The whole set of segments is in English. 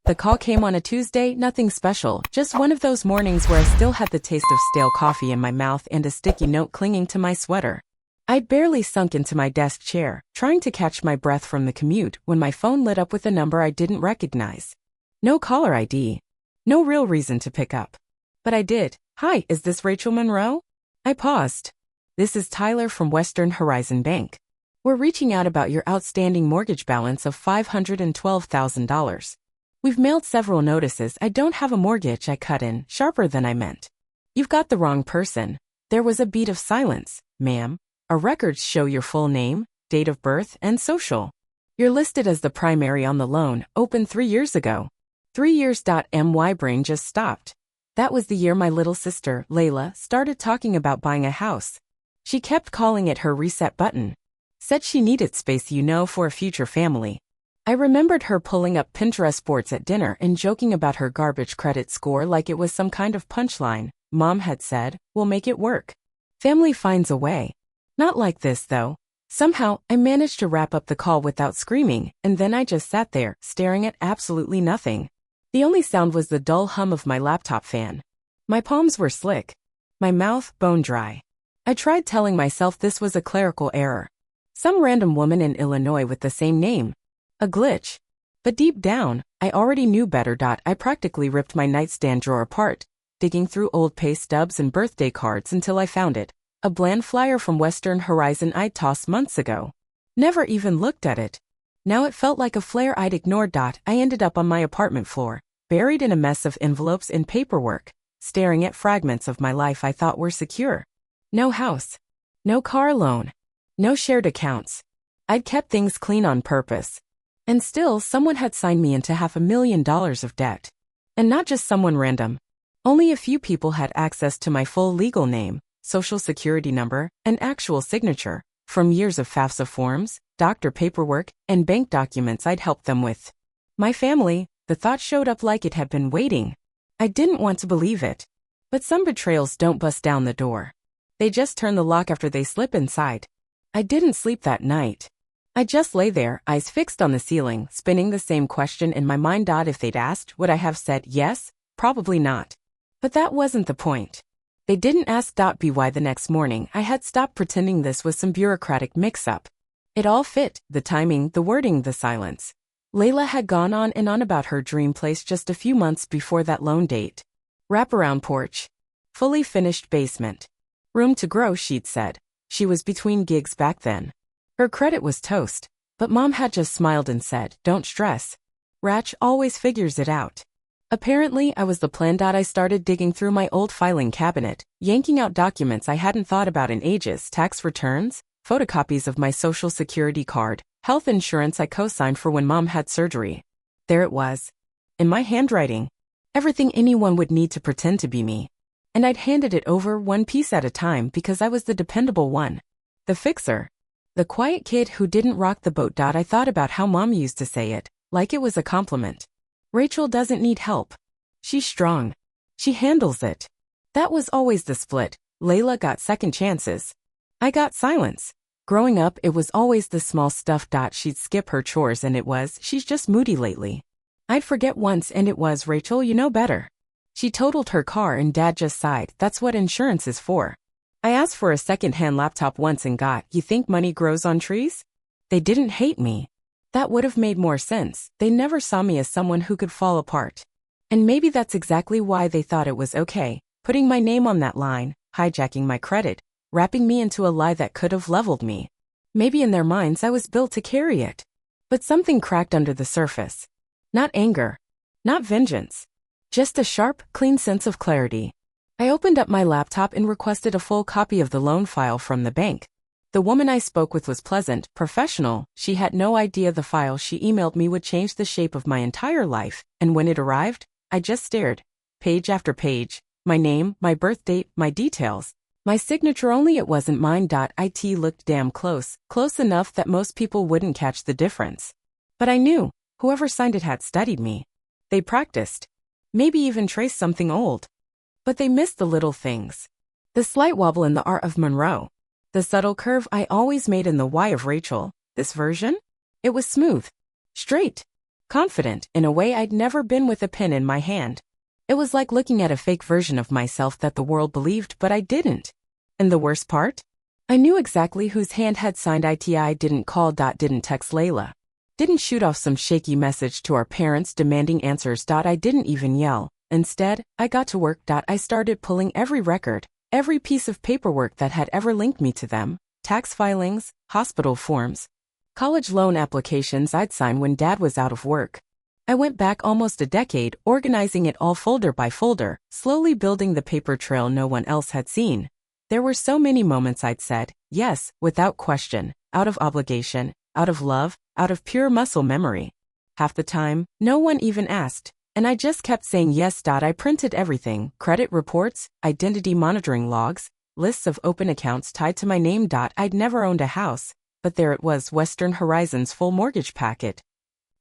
The call came on a Tuesday, nothing special, just one of those mornings where I still had the taste of stale coffee in my mouth and a sticky note clinging to my sweater. I'd barely sunk into my desk chair, trying to catch my breath from the commute, when my phone lit up with a number I didn't recognize. No caller ID. No real reason to pick up. But I did. "Hi, is this Rachel Monroe?" I paused. "This is Tyler from Western Horizon Bank. We're reaching out about your outstanding mortgage balance of $512,000. We've mailed several notices. I don't have a mortgage," I cut in, sharper than I meant. "You've got the wrong person." There was a beat of silence. "Ma'am, our records show your full name, date of birth, and social. You're listed as the primary on the loan, opened 3 years ago." 3 years. My brain just stopped. That was the year my little sister, Layla, started talking about buying a house. She kept calling it her reset button. Said she needed space, for a future family. I remembered her pulling up Pinterest boards at dinner and joking about her garbage credit score like it was some kind of punchline. Mom had said, "We'll make it work. Family finds a way." Not like this, though. Somehow, I managed to wrap up the call without screaming, and then I just sat there, staring at absolutely nothing. The only sound was the dull hum of my laptop fan. My palms were slick. My mouth bone dry. I tried telling myself this was a clerical error. Some random woman in Illinois with the same name. A glitch. But deep down, I already knew better. I practically ripped my nightstand drawer apart, digging through old pay stubs and birthday cards until I found it. A bland flyer from Western Horizon I'd tossed months ago. Never even looked at it. Now it felt like a flare I'd ignored. I ended up on my apartment floor, buried in a mess of envelopes and paperwork, staring at fragments of my life I thought were secure. No house. No car loan. No shared accounts. I'd kept things clean on purpose. And still, someone had signed me into $500,000 of debt. And not just someone random. Only a few people had access to my full legal name, social security number, and actual signature, from years of FAFSA forms, doctor paperwork, and bank documents I'd helped them with. My family. The thought showed up like it had been waiting. I didn't want to believe it. But some betrayals don't bust down the door. They just turn the lock after they slip inside. I didn't sleep that night. I just lay there, eyes fixed on the ceiling, spinning the same question in my mind. If they'd asked, would I have said yes? Probably not. But that wasn't the point. They didn't ask. By the next morning, I had stopped pretending this was some bureaucratic mix-up. It all fit, the timing, the wording, the silence. Layla had gone on and on about her dream place just a few months before that loan date. Wraparound porch. Fully finished basement. Room to grow, she'd said. She was between gigs back then. Her credit was toast. But Mom had just smiled and said, "Don't stress. Ratch always figures it out." Apparently, I was the plan. I started digging through my old filing cabinet, yanking out documents I hadn't thought about in ages, tax returns, photocopies of my social security card, health insurance I co-signed for when Mom had surgery. There it was. In my handwriting. Everything anyone would need to pretend to be me. And I'd handed it over one piece at a time because I was the dependable one. The fixer. The quiet kid who didn't rock the boat. I thought about how Mom used to say it, like it was a compliment. Rachel doesn't need help. She's strong. She handles it. That was always the split. Layla got second chances. I got silence. Growing up, it was always the small stuff. She'd skip her chores and it was, "She's just moody lately." I'd forget once and it was, "Rachel, you know better." She totaled her car and Dad just sighed. That's what insurance is for. I asked for a second-hand laptop once and got, "You think money grows on trees?" They didn't hate me. That would have made more sense. They never saw me as someone who could fall apart. And maybe that's exactly why they thought it was okay, putting my name on that line, hijacking my credit, wrapping me into a lie that could have leveled me. Maybe in their minds I was built to carry it. But something cracked under the surface. Not anger. Not vengeance. Just a sharp, clean sense of clarity. I opened up my laptop and requested a full copy of the loan file from the bank. The woman I spoke with was pleasant, professional. She had no idea the file she emailed me would change the shape of my entire life, and when it arrived, I just stared. Page after page. My name, my birth date, my details. My signature, only it wasn't mine. It looked damn close, close enough that most people wouldn't catch the difference. But I knew, whoever signed it had studied me. They practiced. Maybe even traced something old. But they missed the little things. The slight wobble in the R of Monroe. The subtle curve I always made in the Y of Rachel. This version? It was smooth. Straight. confident in a way I'd never been with a pen in my hand. It was like looking at a fake version of myself that the world believed but I didn't. And the worst part? I knew exactly whose hand had signed it. I didn't call. Didn't text Layla. Didn't shoot off some shaky message to our parents demanding answers. I didn't even yell. Instead, I got to work. I started pulling every record, every piece of paperwork that had ever linked me to them, tax filings, hospital forms, college loan applications I'd sign when Dad was out of work. I went back almost a decade, organizing it all folder by folder, slowly building the paper trail no one else had seen. There were so many moments I'd said, yes, without question, out of obligation, out of love, out of pure muscle memory. Half the time, no one even asked, and I just kept saying yes. I printed everything, credit reports, identity monitoring logs, lists of open accounts tied to my name. I'd never owned a house, but there it was, Western Horizon's full mortgage packet.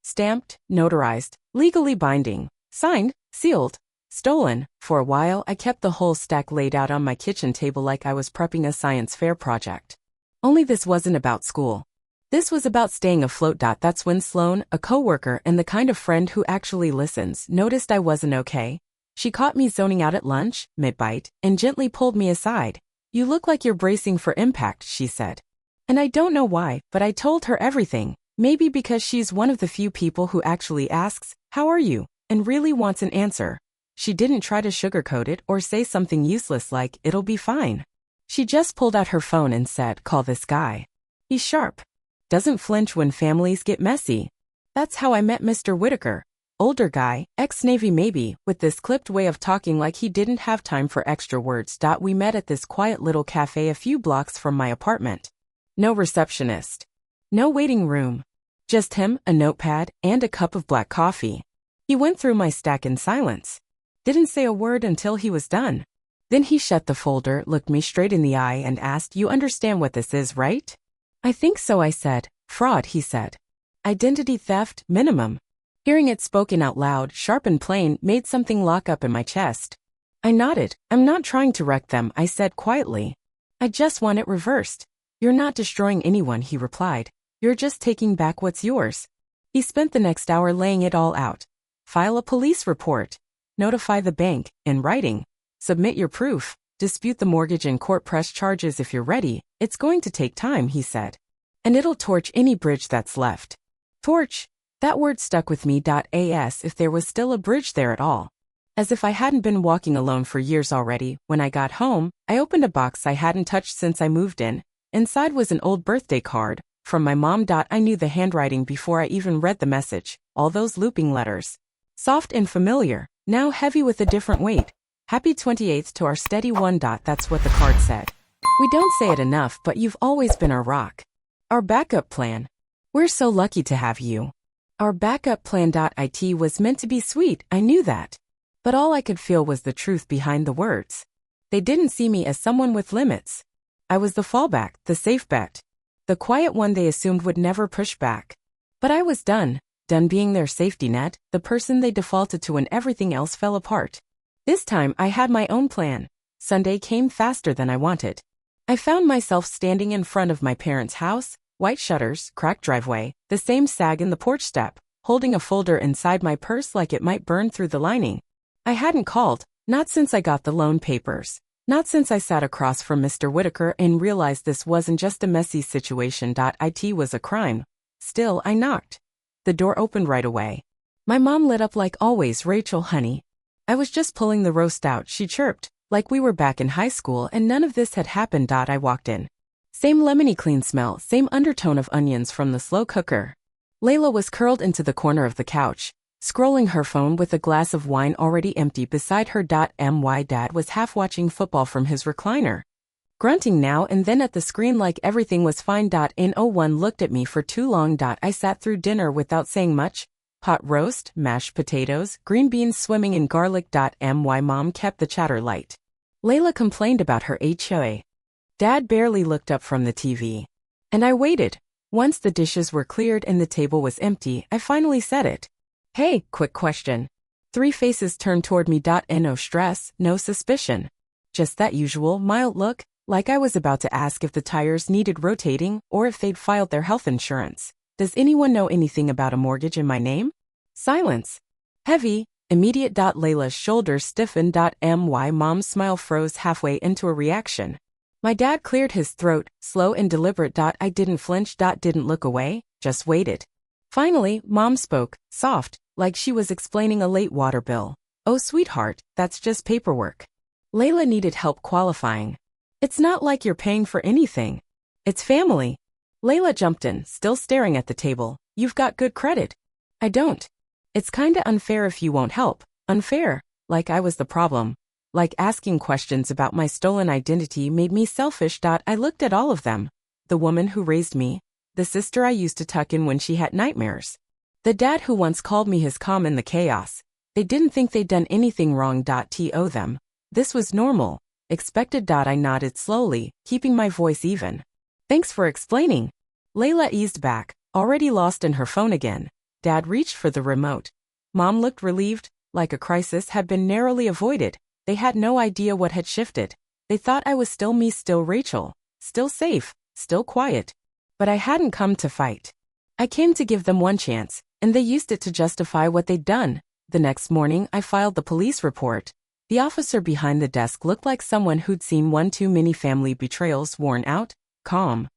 Stamped, notarized, legally binding, signed, sealed, stolen. For a while, I kept the whole stack laid out on my kitchen table like I was prepping a science fair project. Only this wasn't about school. This was about staying afloat. That's when Sloan, a coworker and the kind of friend who actually listens, noticed I wasn't okay. She caught me zoning out at lunch, mid-bite, and gently pulled me aside. "You look like you're bracing for impact," she said. And I don't know why, but I told her everything. Maybe because she's one of the few people who actually asks, "How are you?" and really wants an answer. She didn't try to sugarcoat it or say something useless like, "It'll be fine." She just pulled out her phone and said, "Call this guy. He's sharp. Doesn't flinch when families get messy." That's how I met Mr. Whitaker. Older guy, ex-Navy maybe, with this clipped way of talking like he didn't have time for extra words. We met at this quiet little cafe a few blocks from my apartment. No receptionist. No waiting room. Just him, a notepad, and a cup of black coffee. He went through my stack in silence. Didn't say a word until he was done. Then he shut the folder, looked me straight in the eye and asked, "You understand what this is, right?" "I think so," I said. "Fraud," he said. "Identity theft, minimum." Hearing it spoken out loud, sharp and plain, made something lock up in my chest. I nodded. "I'm not trying to wreck them," I said quietly. "I just want it reversed." "You're not destroying anyone," he replied. "You're just taking back what's yours." He spent the next hour laying it all out. File a police report. Notify the bank, in writing. Submit your proof. Dispute the mortgage in court, press charges if you're ready. It's going to take time, he said. And it'll torch any bridge that's left. Torch. That word stuck with me. As if there was still a bridge there at all. As if I hadn't been walking alone for years already. When I got home, I opened a box I hadn't touched since I moved in. Inside was an old birthday card from my mom. I knew the handwriting before I even read the message. All those looping letters. Soft and familiar, now heavy with a different weight. "Happy 28th to our steady one." That's what the card said. "We don't say it enough, but you've always been our rock. Our backup plan. We're so lucky to have you." Our backup plan. It was meant to be sweet, I knew that. But all I could feel was the truth behind the words. They didn't see me as someone with limits. I was the fallback, the safe bet. The quiet one they assumed would never push back. But I was done being their safety net, the person they defaulted to when everything else fell apart. This time I had my own plan. Sunday came faster than I wanted. I found myself standing in front of my parents' house, white shutters, cracked driveway, the same sag in the porch step, holding a folder inside my purse like it might burn through the lining. I hadn't called, not since I got the loan papers. Not since I sat across from Mr. Whitaker and realized this wasn't just a messy situation. It was a crime. Still, I knocked. The door opened right away. My mom lit up like always. "Rachel, honey. I was just pulling the roast out," she chirped, like we were back in high school and none of this had happened. I walked in. Same lemony clean smell, same undertone of onions from the slow cooker. Layla was curled into the corner of the couch, scrolling her phone with a glass of wine already empty beside her. My dad was half watching football from his recliner, grunting now and then at the screen like everything was fine. No one looked at me for too long. I sat through dinner without saying much. Pot roast, mashed potatoes, green beans swimming in garlic. My mom kept the chatter light. Layla complained about her HOA. Dad barely looked up from the TV. And I waited. Once the dishes were cleared and the table was empty, I finally said it. "Hey, quick question." 3 faces turned toward me. No stress, no suspicion. Just that usual, mild look, like I was about to ask if the tires needed rotating or if they'd filed their health insurance. "Does anyone know anything about a mortgage in my name?" Silence. Heavy, immediate. Layla's shoulders stiffened. My mom's smile froze halfway into a reaction. My dad cleared his throat, slow and deliberate. I didn't flinch. Didn't look away, just waited. Finally, Mom spoke, soft, like she was explaining a late water bill. Oh, sweetheart, that's just paperwork. Layla needed help qualifying. It's not like you're paying for anything. It's family. Layla jumped in, still staring at the table. You've got good credit. I don't. It's kinda unfair if you won't help. Unfair, like I was the problem. Like asking questions about my stolen identity made me selfish. I looked at all of them. The woman who raised me. The sister I used to tuck in when she had nightmares. The dad who once called me his calm in the chaos. They didn't think they'd done anything wrong. To them. This was normal. Expected. I nodded slowly, keeping my voice even. Thanks for explaining. Layla eased back, already lost in her phone again. Dad reached for the remote. Mom looked relieved, like a crisis had been narrowly avoided. They had no idea what had shifted. They thought I was still me, still Rachel, still safe, still quiet. But I hadn't come to fight. I came to give them one chance, and they used it to justify what they'd done. The next morning, I filed the police report. The officer behind the desk looked like someone who'd seen one too many family betrayals, worn out, calm.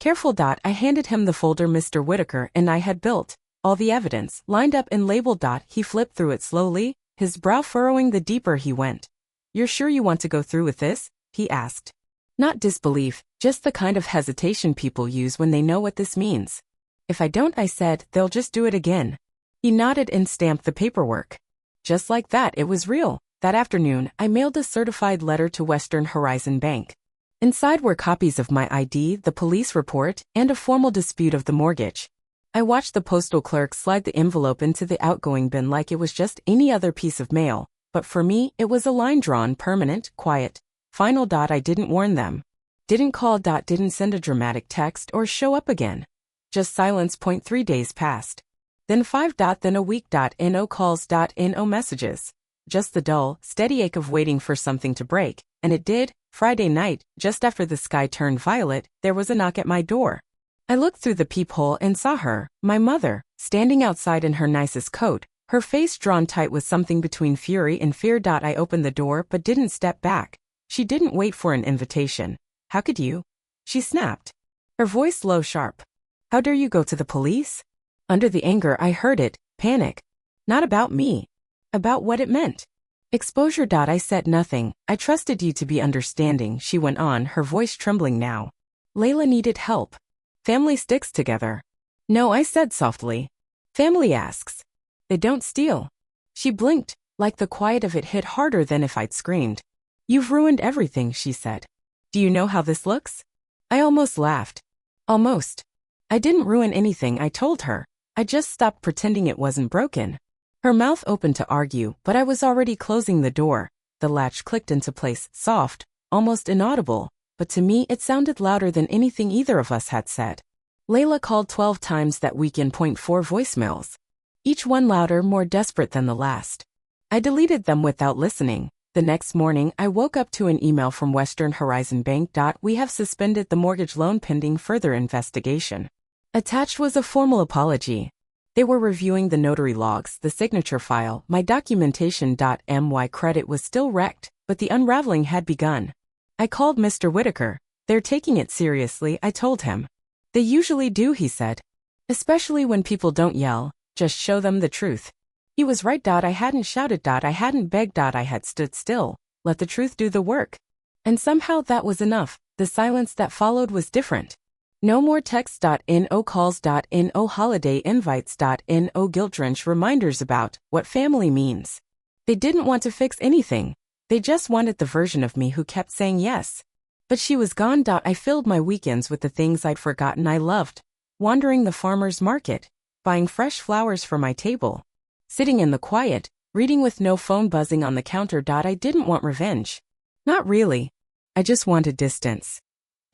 Careful. I handed him the folder Mr. Whitaker and I had built. All the evidence, lined up and labeled. He flipped through it slowly, his brow furrowing the deeper he went. You're sure you want to go through with this? He asked. Not disbelief, just the kind of hesitation people use when they know what this means. If I don't, I said, they'll just do it again. He nodded and stamped the paperwork. Just like that, it was real. That afternoon, I mailed a certified letter to Western Horizon Bank. Inside were copies of my ID, the police report, and a formal dispute of the mortgage. I watched the postal clerk slide the envelope into the outgoing bin like it was just any other piece of mail, but for me, it was a line drawn, permanent, quiet, final. I didn't warn them. Didn't call. Didn't send a dramatic text or show up again. Just silence. 3 days passed. Then 5. Then a week. No calls. No messages. Just the dull, steady ache of waiting for something to break, and it did. Friday night, just after the sky turned violet, there was a knock at my door. I looked through the peephole and saw her, my mother, standing outside in her nicest coat, her face drawn tight with something between fury and fear. I opened the door but didn't step back. She didn't wait for an invitation. How could you? She snapped. Her voice low, sharp. How dare you go to the police? Under the anger I heard it, panic. Not about me. About what it meant. Exposure. I said nothing. I trusted you to be understanding, she went on, her voice trembling now. Layla needed help. Family sticks together. No, I said softly. Family asks. They don't steal. She blinked, like the quiet of it hit harder than if I'd screamed. You've ruined everything, she said. Do you know how this looks? I almost laughed. Almost. I didn't ruin anything, I told her. I just stopped pretending it wasn't broken. Her mouth opened to argue, but I was already closing the door. The latch clicked into place, soft, almost inaudible, but to me it sounded louder than anything either of us had said. Layla called 12 times that weekend. 4 voicemails. Each one louder, more desperate than the last. I deleted them without listening. The next morning, I woke up to an email from Western Horizon Bank. We have suspended the mortgage loan pending further investigation. Attached was a formal apology. They were reviewing the notary logs, the signature file, my documentation. My credit was still wrecked, but the unraveling had begun. I called Mr. Whitaker. They're taking it seriously, I told him. They usually do, he said. Especially when people don't yell, just show them the truth. He was right. I hadn't shouted. I hadn't begged. I had stood still, let the truth do the work. And somehow that was enough. The silence that followed was different. No more texts. No calls. No holiday invites. No guilt-drenched reminders about what family means. They didn't want to fix anything. They just wanted the version of me who kept saying yes. But she was gone. I filled my weekends with the things I'd forgotten I loved. Wandering the farmer's market, buying fresh flowers for my table. Sitting in the quiet, reading with no phone buzzing on the counter. I didn't want revenge. Not really. I just wanted distance.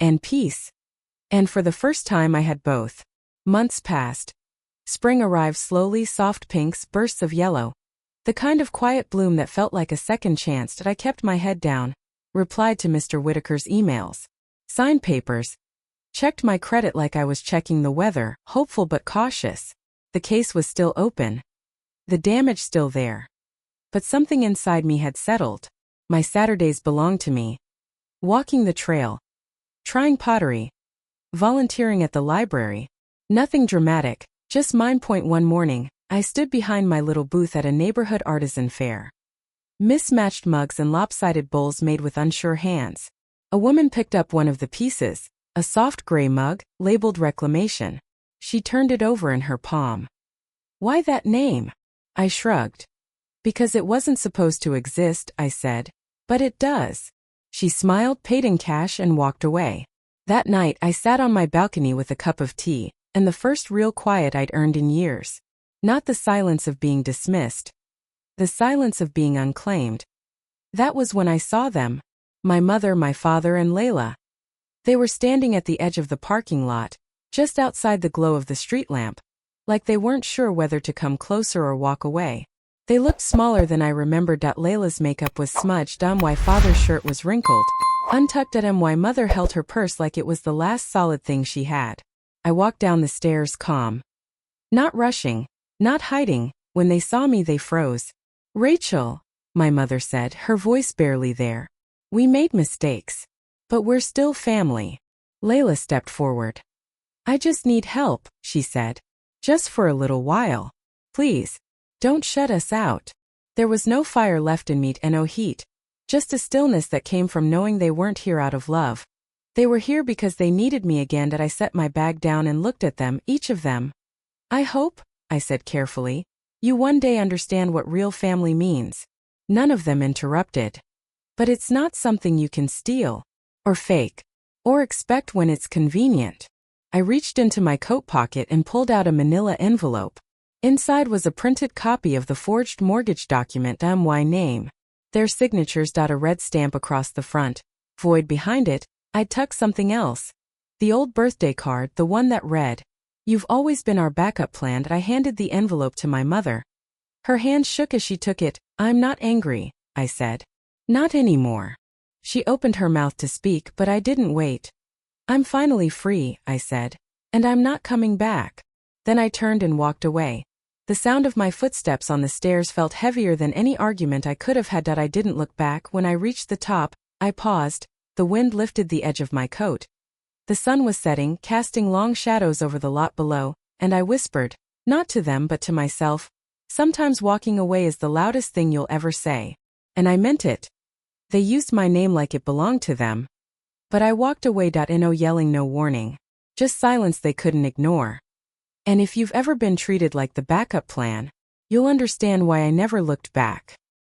And peace. And for the first time I had both. Months passed. Spring arrived slowly, soft pinks, bursts of yellow. The kind of quiet bloom that felt like a second chance. I kept my head down. Replied to Mr. Whitaker's emails. Signed papers. Checked my credit like I was checking the weather, hopeful but cautious. The case was still open. the damage still there. But something inside me had settled. My Saturdays belonged to me. Walking the trail. Trying pottery. Volunteering at the library. Nothing dramatic, just mine. One morning, I stood behind my little booth at a neighborhood artisan fair. Mismatched mugs and lopsided bowls made with unsure hands. A woman picked up one of the pieces, a soft gray mug, labeled Reclamation. She turned it over in her palm. Why that name? I shrugged. Because it wasn't supposed to exist, I said. But it does. She smiled, paid in cash, and walked away. That night, I sat on my balcony with a cup of tea, and the first real quiet I'd earned in years. Not the silence of being dismissed. The silence of being unclaimed. That was when I saw them. My mother, my father, and Layla. They were standing at the edge of the parking lot, just outside the glow of the street lamp, like they weren't sure whether to come closer or walk away. They looked smaller than I remembered. Layla's makeup was smudged. My father's shirt was wrinkled, untucked. My mother held her purse like it was the last solid thing she had. I walked down the stairs calm. Not rushing, not hiding. When they saw me, they froze. Rachel, my mother said, her voice barely there. We made mistakes. But we're still family. Layla stepped forward. I just need help, she said. Just for a little while. Please. Don't shut us out. There was no fire left in me and no heat. Just a stillness that came from knowing they weren't here out of love. They were here because they needed me again. I set my bag down and looked at them, each of them. I hope, I said carefully, you one day understand what real family means. None of them interrupted. But it's not something you can steal, or fake, or expect when it's convenient. I reached into my coat pocket and pulled out a manila envelope. Inside was a printed copy of the forged mortgage document. My name. Their signatures. A red stamp across the front. Void behind it. I'd tucked something else. The old birthday card, the one that read, "You've always been our backup plan." I handed the envelope to my mother. Her hand shook as she took it. I'm not angry, I said. Not anymore. She opened her mouth to speak, but I didn't wait. I'm finally free, I said. And I'm not coming back. Then I turned and walked away. The sound of my footsteps on the stairs felt heavier than any argument I could have had. I didn't look back. When I reached the top, I paused. The wind lifted the edge of my coat. The sun was setting, casting long shadows over the lot below, and I whispered, not to them but to myself, sometimes walking away is the loudest thing you'll ever say. And I meant it. They used my name like it belonged to them. But I walked away. No yelling, no warning. Just silence they couldn't ignore. And if you've ever been treated like the backup plan, you'll understand why I never looked back.